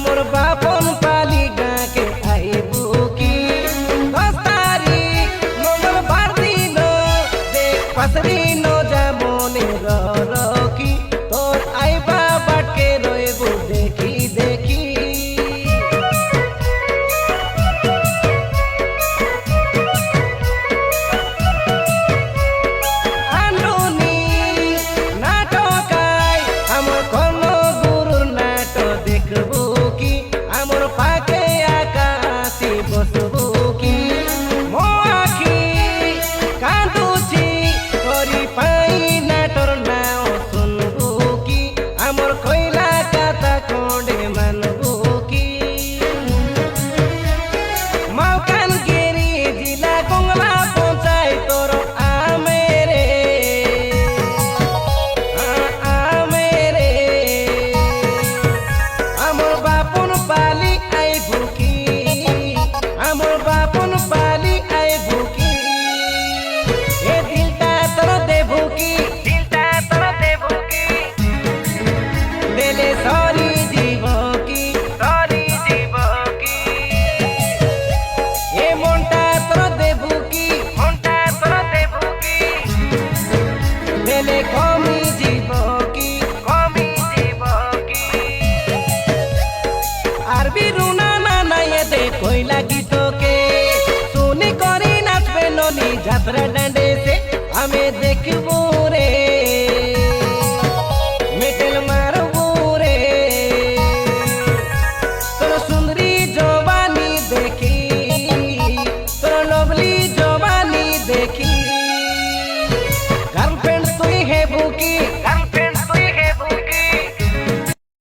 আমর বাপন পালি গাঁকে আইবু কি 10 তারিখ মঙ্গলবার দিন দেখ পাশরিন যামনে রকি তোর আইবা বাটকে রইবু দেখি দেখি আনুনি নাটকাই আমর কর্ম গুরুর নাটক দেখবু কি আমর পাকে আকাশে বসবু কি মো আখি কাঁদুছি করি পাই নাটর নাও শুনবু কি আমর কইলা কথা কোডে মানবু কি মালকানগিরি জিলা কংলা পঞ্চায়েতর আমেরে আমেরে আমর বাপন পালি আইবু কি আমর বাপন পালি আইবু কি এ দিলটা তোর দেবু কি দিলটা তোর দেবু কি দেলে সরি জীব কি সরি জীব কি এ মনটা তোর দেবু কি মনটা তোর দেবু কি দেলে কমি জীব কি কমি জীব কি আরবি রুনা না নাইয়ে দে কইলা গীতকে শুনি করি নাচবে ননি যাত্রা ডান্ডে সে আমি দেখবো